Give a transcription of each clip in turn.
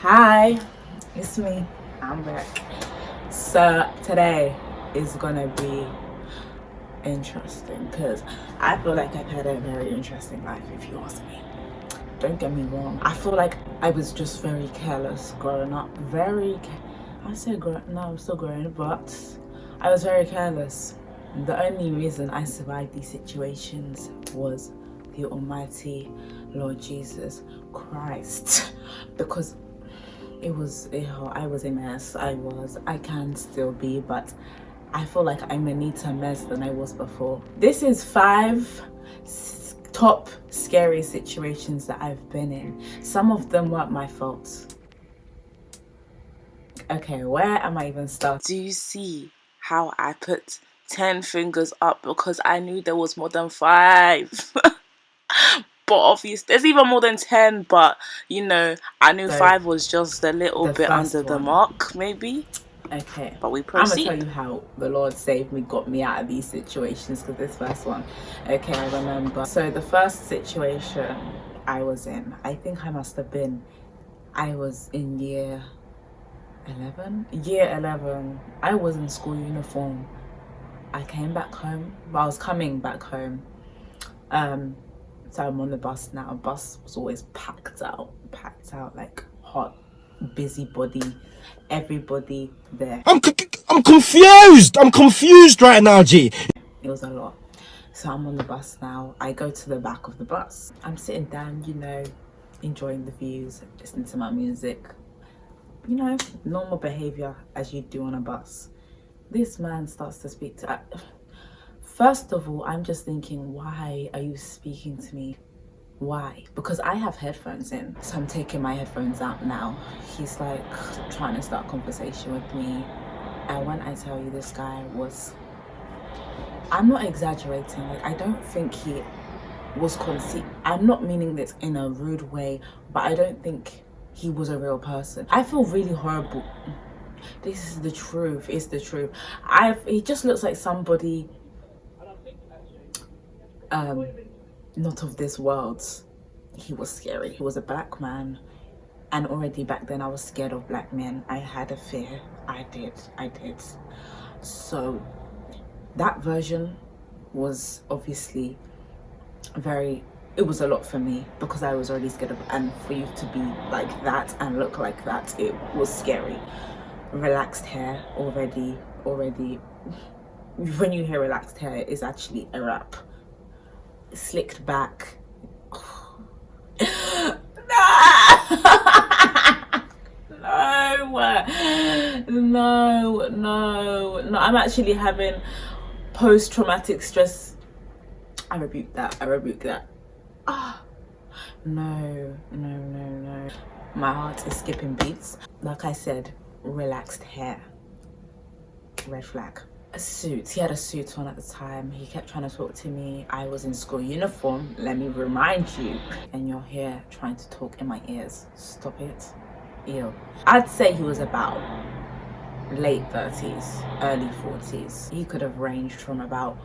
Hi, it's me. I'm back. So today is gonna be interesting because I feel like I've had a very interesting life, if you ask me. Don't get me wrong. I feel like I was just very careless growing up. No, I'm still growing, but I was very careless. The only reason I survived these situations was the Almighty Lord Jesus Christ, because I was a mess. I can still be, but I feel like I'm a neater mess than I was before. This is 5 top scary situations that I've been in. Some of them weren't my fault. Okay, where am I even starting? Do you see how I put 10 fingers up because I knew there was more than 5? But obviously there's even more than 10, but I knew 5 was just a little bit under the mark, maybe. Okay, but we proceed. I'm gonna tell you how the Lord saved me, got me out of these situations, because this first one, okay, I remember. So the first situation I was in, I think I was in year 11. I was in school uniform. I came back home. Well, I was coming back home. So I'm on the bus now. Bus was always packed out like hot, busybody, everybody there. I'm confused. I'm confused right now, G. It was a lot. So I'm on the bus now. I go to the back of the bus. I'm sitting down, enjoying the views, listening to my music. Normal behavior as you do on a bus. This man starts to speak to... First of all, I'm just thinking, why are you speaking to me? Why? Because I have headphones in. So I'm taking my headphones out now. He's like trying to start a conversation with me. And when I tell you, this guy was... I'm not exaggerating. Like, I don't think he was I'm not meaning this in a rude way, but I don't think he was a real person. I feel really horrible. This is the truth. It's the truth. He just looks like somebody not of this world. He was scary. He was a black man, and already back then I was scared of black men. I had a fear. I did. So that version was obviously it was a lot for me, because I was already scared of, and for you to be like that and look like that, it was scary. Relaxed hair already. When you hear relaxed hair, it's actually a wrap. Slicked back. No, I'm actually having post-traumatic stress. I rebuke that. No. My heart is skipping beats. Like I said, relaxed hair. Red flag. A suit. He had a suit on at the time. He kept trying to talk to me. I was in school uniform, let me remind you. And you're here trying to talk in my ears. Stop it. Ew. I'd say he was about late 30s, early 40s. He could have ranged from about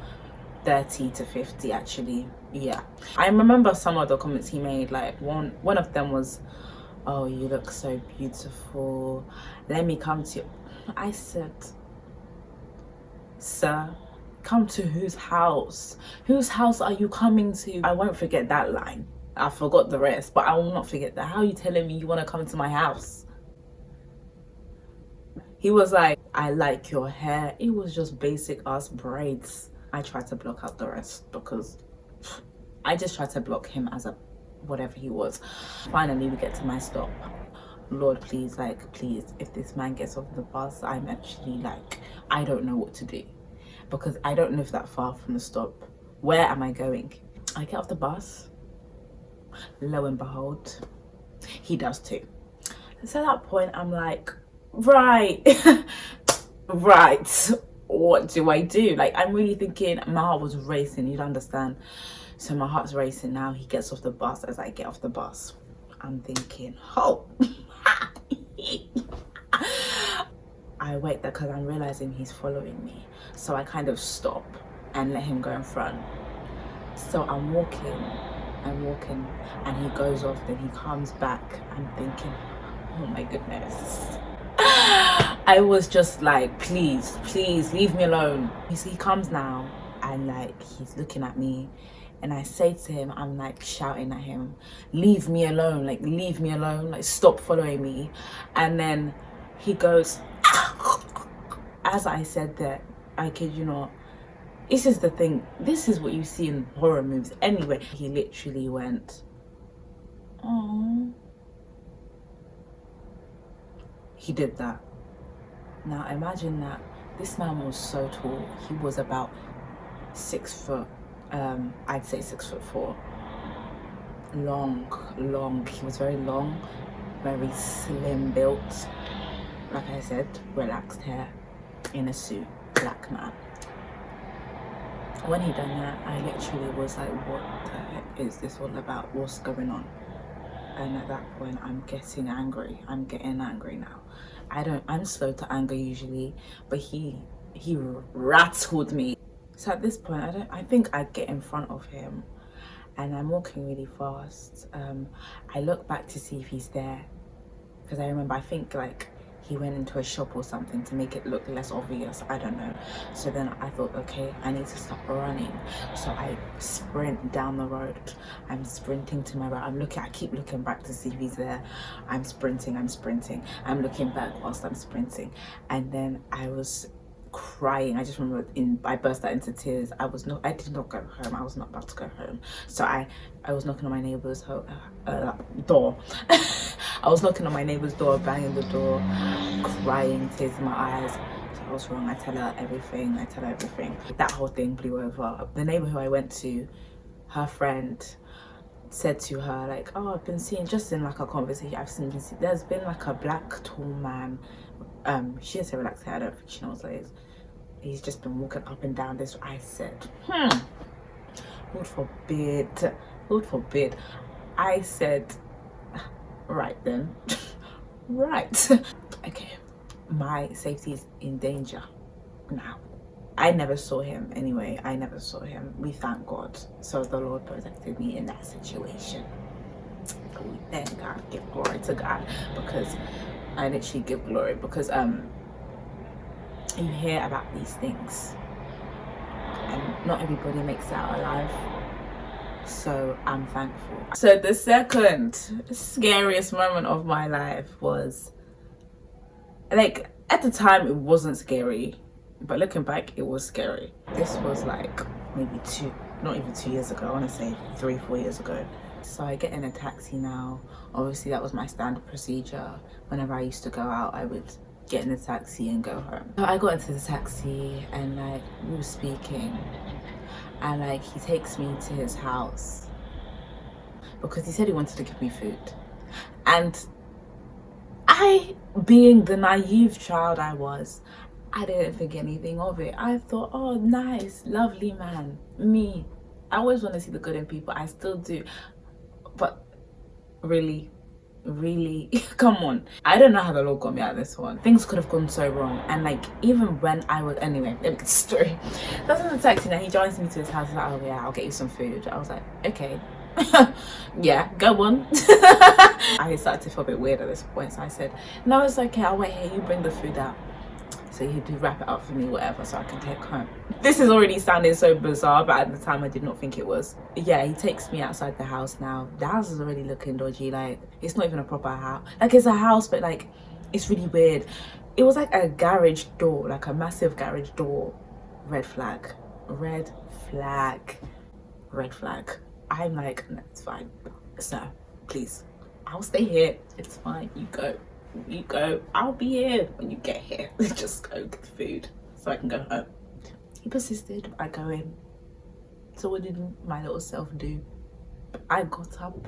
30 to 50 actually. Yeah. I remember some of the comments he made. Like one of them was, "Oh, you look so beautiful. Let me come to you." I said, "Sir, come to whose house? Whose house are you coming to?" I won't forget that line. I forgot the rest, but I will not forget that. How are you telling me you want to come to my house? He was like, "I like your hair." It was just basic ass braids. I tried to block out the rest, because I just tried to block him as a whatever he was. Finally, we get to my stop. Lord, please, if this man gets off the bus, I'm actually I don't know what to do, because I don't live that far from the stop. Where am I going? I get off the bus. Lo and behold, he does too. So at that point, I'm like, right, what do I do? I'm really thinking, my heart was racing, you'd understand. So my heart's racing now. He gets off the bus. As I get off the bus, I'm thinking, oh. I wait there because I'm realizing he's following me. So I kind of stop and let him go in front. So I'm walking, and he goes off, then he comes back. I'm thinking, Oh my goodness. I was just like, please, please leave me alone. He comes now and like he's looking at me, and I say to him, I'm like shouting at him, leave me alone, like leave me alone, like stop following me. And then he goes, as I said that, I kid you not, this is the thing, this is what you see in horror movies anyway. He literally went, oh. He did that. Now imagine that. This man was so tall. He was about 6 foot, I'd say 6'4". Long. He was very long, very slim built. Like I said, relaxed hair, in a suit, black man. When he done that, I literally was like, what the heck is this all about? What's going on? And at that point, I'm getting angry. I'm getting angry now. I'm slow to anger usually, but he rattled me. So at this point, I think I get in front of him and I'm walking really fast. I look back to see if he's there, because I remember, I think like he went into a shop or something to make it look less obvious, I don't know. So then I thought, okay, I need to stop running. So I sprint down the road. I'm sprinting to my right. I keep looking back to see if he's there. I'm sprinting. I'm looking back whilst I'm sprinting. And then I was crying. I just remember I burst out into tears. I did not go home. I was not about to go home. So I was knocking on my neighbor's door. I was knocking on my neighbor's door, banging the door, crying, tears in my eyes. So I was wrong. I tell her everything. That whole thing blew over. The neighbor who I went to, her friend said to her like, oh, I've been seeing, just in like a conversation, there's been like a black tall man. She has a relaxed hair. I don't think she knows what it is. He's just been walking up and down this. I said, Lord forbid. I said, right then. Right. Okay, my safety is in danger now. I never saw him anyway. We thank God. So the Lord protected me in that situation. We thank God, give glory to God, because I literally give glory, because you hear about these things and not everybody makes it out alive. So I'm thankful. So the second scariest moment of my life was, like, at the time it wasn't scary, but looking back it was scary. This was like maybe not even 2 years ago, I want to say 3-4 years ago. So I get in a taxi now. Obviously that was my standard procedure. Whenever I used to go out, I would get in the taxi and go home. So I got into the taxi and like we were speaking, and like he takes me to his house because he said he wanted to give me food. And I, being the naive child I was, I didn't think anything of it. I thought, oh, nice, lovely man. Me, I always want to see the good in people. I still do. But really, come on. I don't know how the Lord got me out of this one. Things could have gone so wrong. And like, even when I was, anyway, let me get the story. That's in the taxi now. He joins me to his house. He's like, oh yeah, I'll get you some food. I was like, okay. Yeah, go on. I started to feel a bit weird at this point. So I said, no, it's okay. I'll wait here. You bring the food out. So he'd wrap it up for me, whatever, so I can take home. This is already sounding so bizarre, but at the time I did not think it was. Yeah, he takes me outside the house now. The house is already looking dodgy. Like, it's not even a proper house. Like, it's a house, but like, it's really weird. It was like a garage door, like a massive garage door. Red flag. I'm like, no, it's fine. So, please, I'll stay here. It's fine. You go, I'll be here when you get here. Just go get the food so I can go home. He persisted. I go in. So what did my little self do? I got up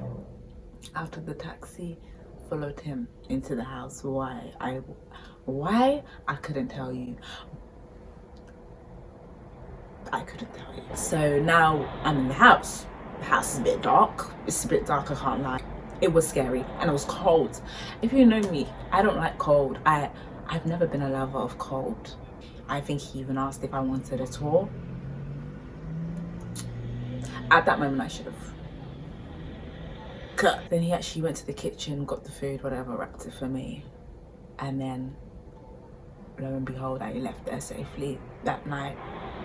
out of the taxi, followed him into the house. Why? I couldn't tell you. So now I'm in the house. The house is a bit dark. It's a bit dark, I can't lie. It was scary and it was cold. If you know me, I don't like cold. I've never been a lover of cold. I think he even asked if I wanted a tour. At that moment I should have. Then he actually went to the kitchen, got the food, whatever, wrapped it for me. And then, lo and behold, I left there safely that night.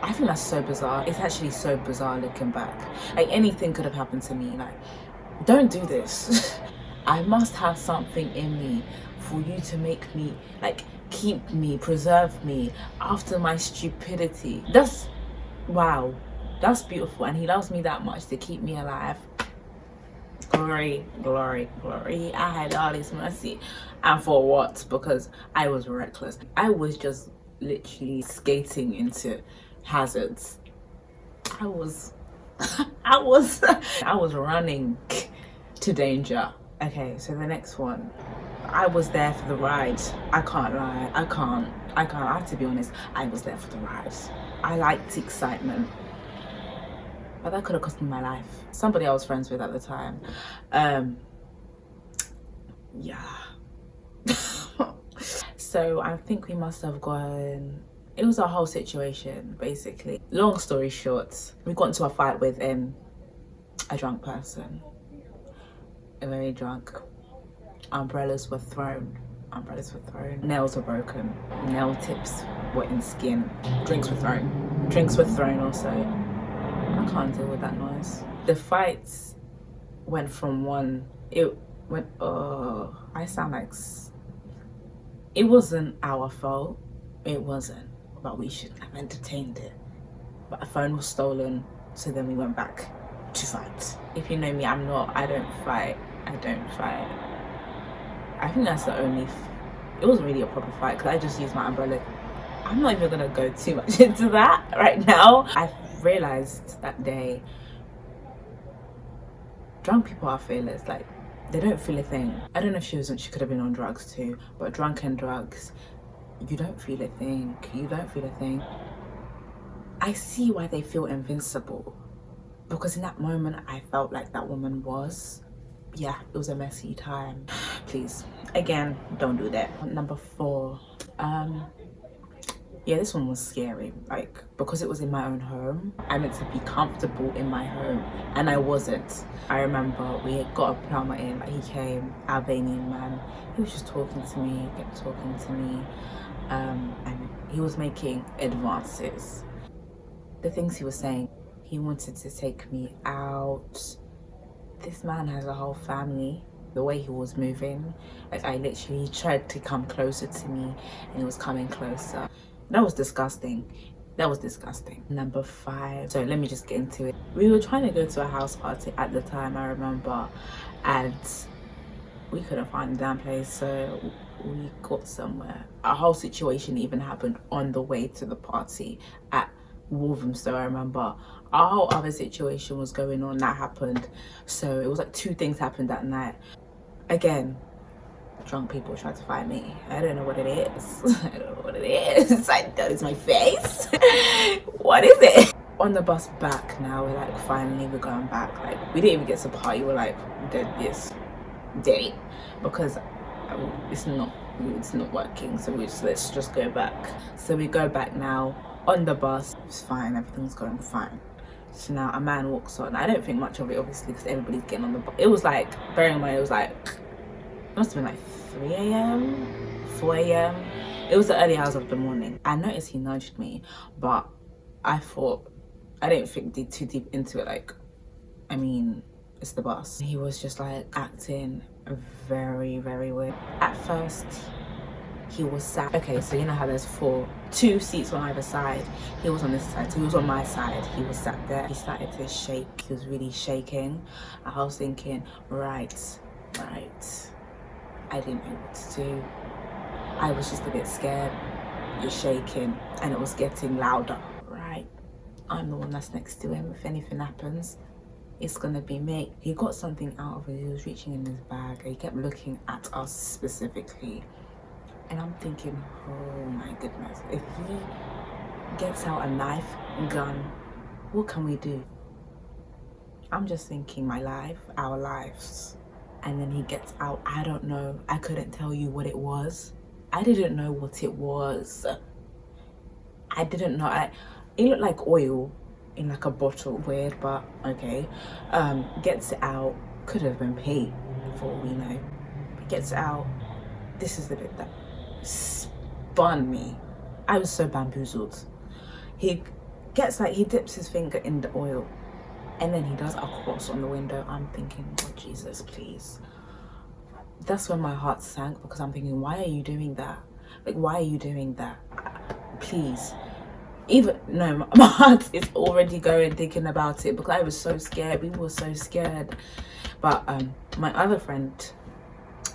I think that's so bizarre. It's actually so bizarre looking back. Like, anything could have happened to me. Like, don't do this. I must have something in me for you to make me, like, keep me, preserve me after my stupidity. That's, wow, that's beautiful. And he loves me that much to keep me alive. Glory, glory, glory. I had all this mercy. And for what? Because I was reckless. I was just literally skating into hazards. I was I was running to danger. Okay, so the next one. I was there for the ride. I can't lie. I have to be honest. I was there for the ride. I liked excitement. But that could have cost me my life. Somebody I was friends with at the time. Yeah. So I think we must have gone, it was a whole situation basically. Long story short, we got into a fight with a drunk person. A very drunk. Umbrellas were thrown. Nails were broken. Nail tips were in skin. Drinks were thrown also. I can't deal with that noise. The fights went from I sound like, it wasn't our fault. It wasn't, but we shouldn't have entertained it. But a phone was stolen, so then we went back to fight. If you know me, I don't fight. I think that's the only, it wasn't really a proper fight because I just used my umbrella. I'm not even gonna go too much into that right now. I realized that day, drunk people are fearless. Like, they don't feel a thing. I don't know if she could have been on drugs too, but drunk and drugs, you don't feel a thing. I see why they feel invincible, because in that moment I felt like that woman was. Yeah, it was a messy time. Please, again, don't do that. Number 4, yeah, this one was scary, like, because it was in my own home. I meant to be comfortable in my home, and I wasn't. I remember we had got a plumber in, like, he came, Albanian man. He was just talking to me, kept talking to me, and he was making advances. The things he was saying, he wanted to take me out. This man has a whole family. The way he was moving, like, I literally tried to come closer to me and he was coming closer. That was disgusting. Number 5, so let me just get into it. We were trying to go to a house party at the time, I remember, and we couldn't find a damn place, so we got somewhere. A whole situation even happened on the way to the party at Walthamstow, I remember. A whole other situation was going on that happened, so it was like 2 things happened that night. Again, drunk people tried to fight me. I don't know what it is. I know it's my face. What is it? On the bus back now, we're like, finally we're going back. Like, we didn't even get to party. We're like, dead this day, because it's not working. So let's just go back. So we go back now on the bus. It's fine. Everything's going fine. So now a man walks on. I don't think much of it, obviously, because everybody's getting on the bus. It was like, bearing in mind, it was like, it must have been like 3 a.m, 4 a.m. It was the early hours of the morning. I noticed he nudged me, but I didn't think too deep into it. Like, I mean, it's the bus. He was just like acting very, very weird. At first, he was sat, okay, so you know how there's 2 seats on either side. He was on this side, so he was on my side. He was sat there. He started to shake. He was really shaking. I was thinking, right. I didn't know what to do. I was just a bit scared. You're shaking, and it was getting louder. Right, I'm the one that's next to him. If anything happens, it's gonna be me. He got something out of it. He was reaching in his bag. He kept looking at us specifically. And I'm thinking, oh my goodness, if he gets out a knife, gun, what can we do? I'm just thinking my life, our lives. And then he gets out, I don't know, I couldn't tell you what it was. I didn't know what it was. I didn't know. It looked like oil in like a bottle. Weird, but okay. Gets it out, Could have been Pete, for all we know. He gets out. This is the bit that spun me. I was so bamboozled. He dips his finger in the oil, and then he does a cross on the window. I'm thinking, oh Jesus, please. That's when my heart sank, because I'm thinking, why are you doing that? Like, why are you doing that? Please. My heart is already going thinking about it, because I was so scared. We were so scared. But my other friend,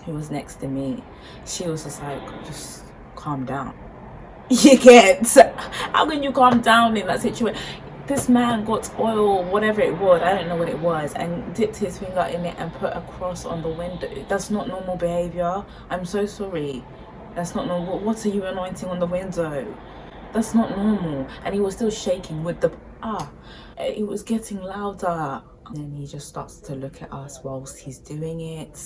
who was next to me, she was just like, just calm down. You get, how can you calm down in that situation? This man got oil, whatever it was, I don't know what it was, and dipped his finger in it and put a cross on the window. That's not normal behavior. I'm so sorry. That's not normal. What are you anointing on the window? That's not normal. And he was still shaking with the it was getting louder. And then he just starts to look at us whilst he's doing it.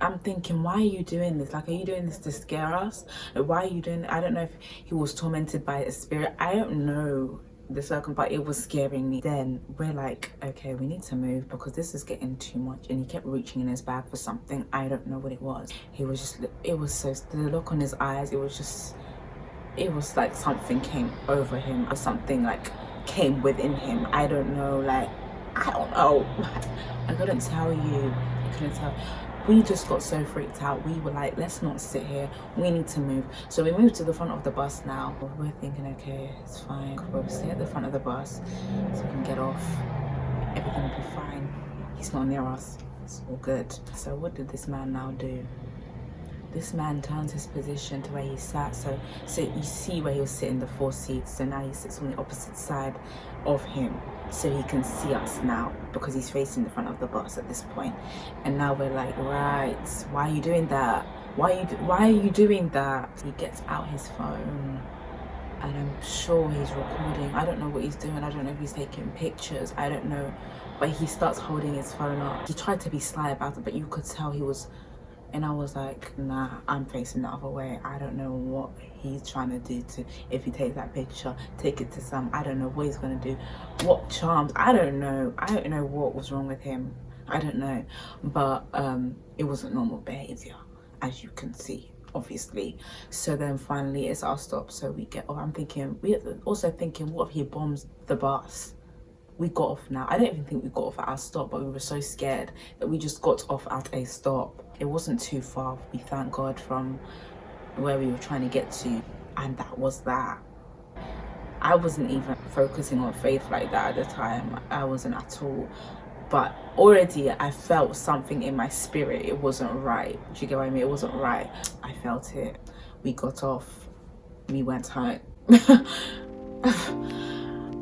I'm thinking, why are you doing this? Like, are you doing this to scare us? Why are you doing it? I don't know if he was tormented by a spirit. I don't know the circum, but it was scaring me. Then we're like, okay, we need to move, because this is getting too much. And he kept reaching in his bag for something. I don't know what it was. He was just, it was so, the look on his eyes, it was like something came over him, or something like came within him. I don't know, like, I don't know. I couldn't tell you. I couldn't tell. We just got so freaked out. We were like, let's not sit here. We need to move. So we moved to the front of the bus now. We're thinking, okay, it's fine. We'll stay at the front of the bus so we can get off. Everything will be fine. He's not near us. It's all good. So what did this man now do? This man turns his position to where he sat. So you see where he was sitting, the 4 seats. So now he sits on the opposite side of him, so he can see us now, because he's facing the front of the bus at this point. And now we're like, right, why are you doing that? Why are you doing that? He gets out his phone, and I'm sure he's recording. I don't know what he's doing. I don't know if he's taking pictures. I don't know. But he starts holding his phone up. He tried to be sly about it, but you could tell he was. And I was like, nah, I'm facing the other way. I don't know what he's trying to do to, if he takes that picture, take it to some, I don't know what he's going to do. What charms, I don't know. I don't know what was wrong with him. I don't know. But it wasn't normal behavior, as you can see, obviously. So then finally it's our stop. So we get off. We're also thinking, what if he bombs the bus? We got off now. I don't even think we got off at our stop, but we were so scared that we just got off at a stop. It wasn't too far, we thank God, from where we were trying to get to, and that was that. I wasn't even focusing on faith like that at the time. I wasn't at all. But already I felt something in my spirit. It wasn't right. Do you get what I mean? It wasn't right. I felt it. We got off. We went home.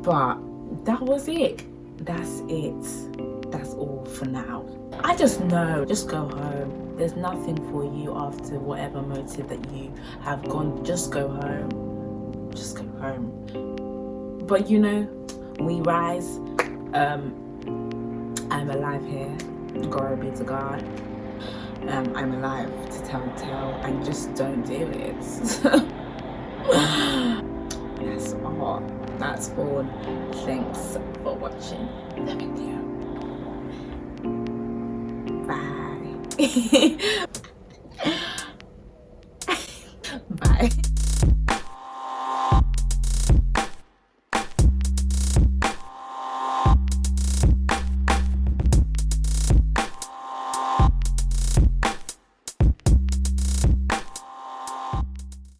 But that was it. That's it. That's all for now. I just know, just go home. There's nothing for you after whatever motive that you have gone. Just go home. Just go home. But you know, we rise. I'm alive here. Glory be to God. I'm alive to tell the tale, and just don't do it. That's all. That's all. Thanks for watching the video. Bye.